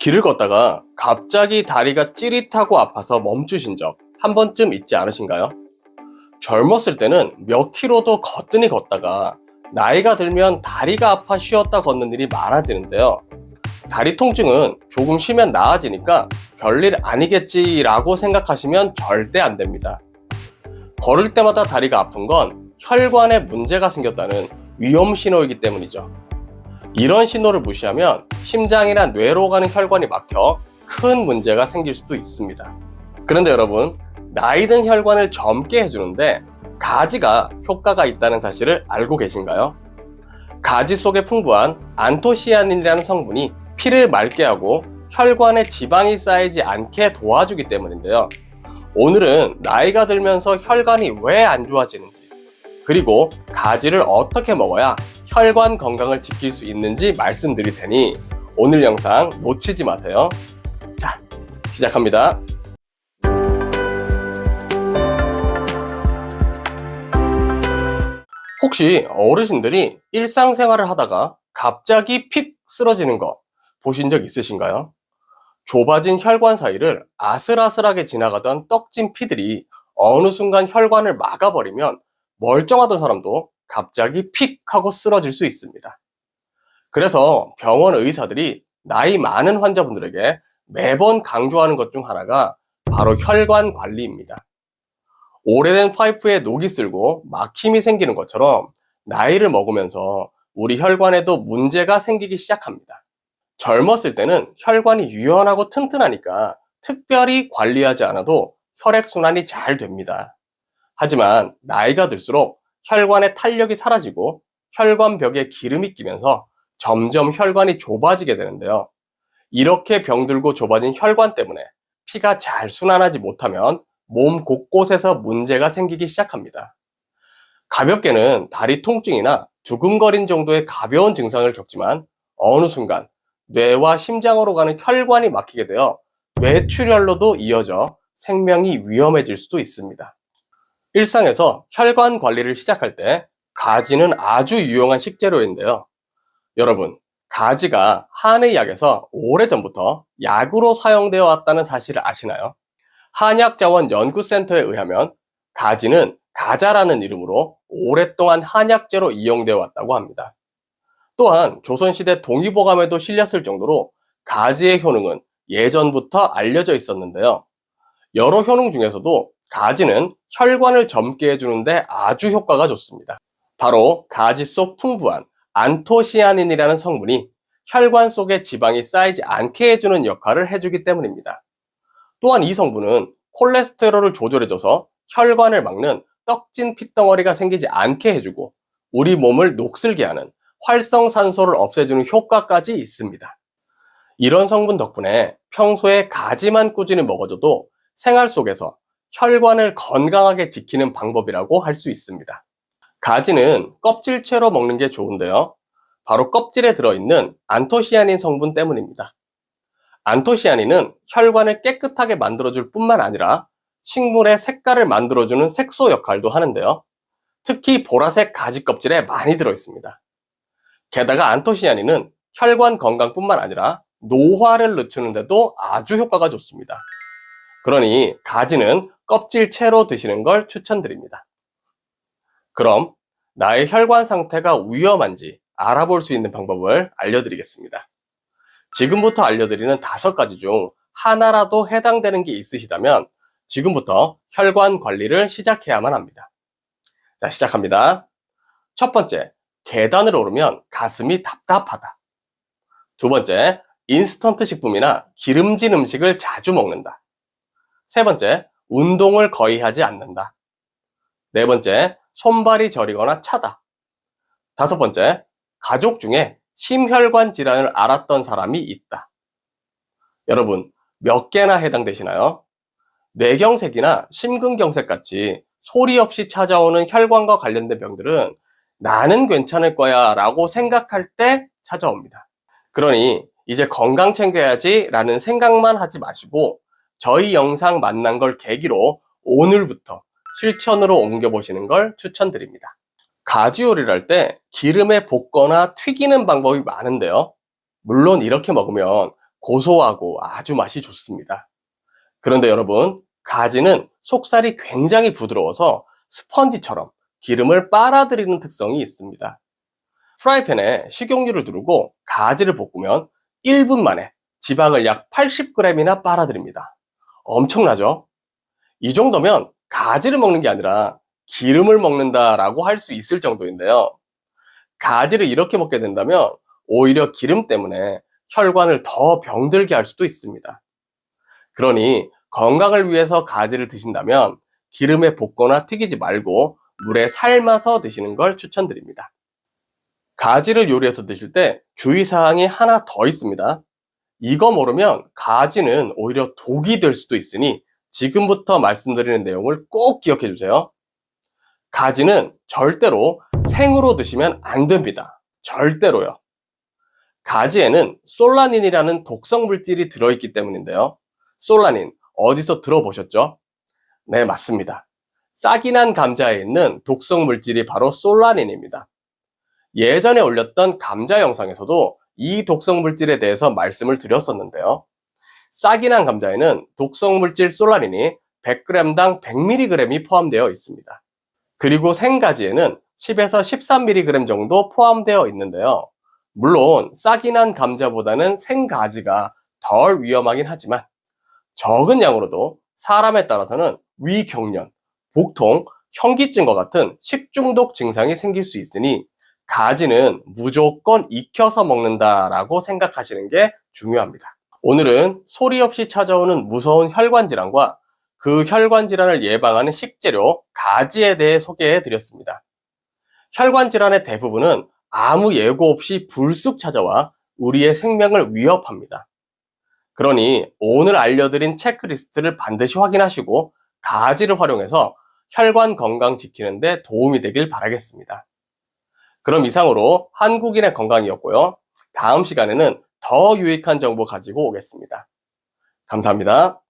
길을 걷다가 갑자기 다리가 찌릿하고 아파서 멈추신 적 한 번쯤 있지 않으신가요? 젊었을 때는 몇 킬로도 거뜬히 걷다가 나이가 들면 다리가 아파 쉬었다 걷는 일이 많아지는데요. 다리 통증은 조금 쉬면 나아지니까 별일 아니겠지라고 생각하시면 절대 안 됩니다. 걸을 때마다 다리가 아픈 건 혈관에 문제가 생겼다는 위험 신호이기 때문이죠. 이런 신호를 무시하면 심장이나 뇌로 가는 혈관이 막혀 큰 문제가 생길 수도 있습니다. 그런데 여러분, 나이 든 혈관을 젊게 해주는데 가지가 효과가 있다는 사실을 알고 계신가요? 가지 속에 풍부한 안토시아닌이라는 성분이 피를 맑게 하고 혈관에 지방이 쌓이지 않게 도와주기 때문인데요. 오늘은 나이가 들면서 혈관이 왜 안 좋아지는지, 그리고 가지를 어떻게 먹어야 혈관 건강을 지킬 수 있는지 말씀드릴 테니 오늘 영상 놓치지 마세요. 자, 시작합니다. 혹시 어르신들이 일상생활을 하다가 갑자기 픽 쓰러지는 거 보신 적 있으신가요? 좁아진 혈관 사이를 아슬아슬하게 지나가던 떡진 피들이 어느 순간 혈관을 막아버리면 멀쩡하던 사람도 갑자기 픽 하고 쓰러질 수 있습니다. 그래서 병원 의사들이 나이 많은 환자분들에게 매번 강조하는 것 중 하나가 바로 혈관 관리입니다. 오래된 파이프에 녹이 슬고 막힘이 생기는 것처럼 나이를 먹으면서 우리 혈관에도 문제가 생기기 시작합니다. 젊었을 때는 혈관이 유연하고 튼튼하니까 특별히 관리하지 않아도 혈액순환이 잘 됩니다. 하지만 나이가 들수록 혈관의 탄력이 사라지고 혈관벽에 기름이 끼면서 점점 혈관이 좁아지게 되는데요. 이렇게 병들고 좁아진 혈관 때문에 피가 잘 순환하지 못하면 몸 곳곳에서 문제가 생기기 시작합니다. 가볍게는 다리 통증이나 두근거린 정도의 가벼운 증상을 겪지만 어느 순간 뇌와 심장으로 가는 혈관이 막히게 되어 뇌출혈로도 이어져 생명이 위험해질 수도 있습니다. 일상에서 혈관 관리를 시작할 때 가지는 아주 유용한 식재료인데요. 여러분, 가지가 한의학에서 오래전부터 약으로 사용되어 왔다는 사실을 아시나요? 한약자원연구센터에 의하면 가지는 가자라는 이름으로 오랫동안 한약재로 이용되어 왔다고 합니다. 또한 조선시대 동의보감에도 실렸을 정도로 가지의 효능은 예전부터 알려져 있었는데요. 여러 효능 중에서도 가지는 혈관을 젊게 해주는데 아주 효과가 좋습니다. 바로 가지 속 풍부한 안토시아닌이라는 성분이 혈관 속에 지방이 쌓이지 않게 해주는 역할을 해주기 때문입니다. 또한 이 성분은 콜레스테롤을 조절해줘서 혈관을 막는 떡진 핏덩어리가 생기지 않게 해주고 우리 몸을 녹슬게 하는 활성산소를 없애주는 효과까지 있습니다. 이런 성분 덕분에 평소에 가지만 꾸준히 먹어줘도 생활 속에서 혈관을 건강하게 지키는 방법이라고 할 수 있습니다. 가지는 껍질채로 먹는 게 좋은데요. 바로 껍질에 들어있는 안토시아닌 성분 때문입니다. 안토시아닌은 혈관을 깨끗하게 만들어줄 뿐만 아니라 식물의 색깔을 만들어주는 색소 역할도 하는데요. 특히 보라색 가지 껍질에 많이 들어있습니다. 게다가 안토시아닌은 혈관 건강뿐만 아니라 노화를 늦추는 데도 아주 효과가 좋습니다. 그러니 가지는 껍질 채로 드시는 걸 추천드립니다. 그럼 나의 혈관 상태가 위험한지 알아볼 수 있는 방법을 알려드리겠습니다. 지금부터 알려드리는 5가지 중 하나라도 해당되는 게 있으시다면 지금부터 혈관 관리를 시작해야만 합니다. 자, 시작합니다. 첫 번째, 계단을 오르면 가슴이 답답하다. 두 번째, 인스턴트 식품이나 기름진 음식을 자주 먹는다. 세 번째, 운동을 거의 하지 않는다. 네 번째, 손발이 저리거나 차다. 다섯 번째, 가족 중에 심혈관 질환을 앓았던 사람이 있다. 여러분, 몇 개나 해당되시나요? 뇌경색이나 심근경색 같이 소리 없이 찾아오는 혈관과 관련된 병들은 나는 괜찮을 거야 라고 생각할 때 찾아옵니다. 그러니 이제 건강 챙겨야지 라는 생각만 하지 마시고 저희 영상 만난 걸 계기로 오늘부터 실천으로 옮겨보시는 걸 추천드립니다. 가지 요리를 할 때 기름에 볶거나 튀기는 방법이 많은데요. 물론 이렇게 먹으면 고소하고 아주 맛이 좋습니다. 그런데 여러분, 가지는 속살이 굉장히 부드러워서 스펀지처럼 기름을 빨아들이는 특성이 있습니다. 프라이팬에 식용유를 두르고 가지를 볶으면 1분 만에 지방을 약 80g이나 빨아들입니다. 엄청나죠? 이 정도면 가지를 먹는 게 아니라 기름을 먹는다라고 할 수 있을 정도인데요. 가지를 이렇게 먹게 된다면 오히려 기름 때문에 혈관을 더 병들게 할 수도 있습니다. 그러니 건강을 위해서 가지를 드신다면 기름에 볶거나 튀기지 말고 물에 삶아서 드시는 걸 추천드립니다. 가지를 요리해서 드실 때 주의사항이 하나 더 있습니다. 이거 모르면 가지는 오히려 독이 될 수도 있으니 지금부터 말씀드리는 내용을 꼭 기억해 주세요. 가지는 절대로 생으로 드시면 안 됩니다. 절대로요. 가지에는 솔라닌이라는 독성 물질이 들어있기 때문인데요. 솔라닌, 어디서 들어보셨죠? 네, 맞습니다. 싹이 난 감자에 있는 독성 물질이 바로 솔라닌입니다. 예전에 올렸던 감자 영상에서도 이 독성 물질에 대해서 말씀을 드렸었는데요. 싹이 난 감자에는 독성 물질 솔라닌이 100g당 100mg이 포함되어 있습니다. 그리고 생가지에는 10에서 13mg 정도 포함되어 있는데요. 물론 싹이 난 감자보다는 생가지가 덜 위험하긴 하지만 적은 양으로도 사람에 따라서는 위경련, 복통, 현기증과 같은 식중독 증상이 생길 수 있으니 가지는 무조건 익혀서 먹는다라고 생각하시는 게 중요합니다. 오늘은 소리 없이 찾아오는 무서운 혈관 질환과 그 혈관 질환을 예방하는 식재료 가지에 대해 소개해 드렸습니다. 혈관 질환의 대부분은 아무 예고 없이 불쑥 찾아와 우리의 생명을 위협합니다. 그러니 오늘 알려드린 체크리스트를 반드시 확인하시고 가지를 활용해서 혈관 건강 지키는 데 도움이 되길 바라겠습니다. 그럼 이상으로 한국인의 건강이었고요. 다음 시간에는 더 유익한 정보 가지고 오겠습니다. 감사합니다.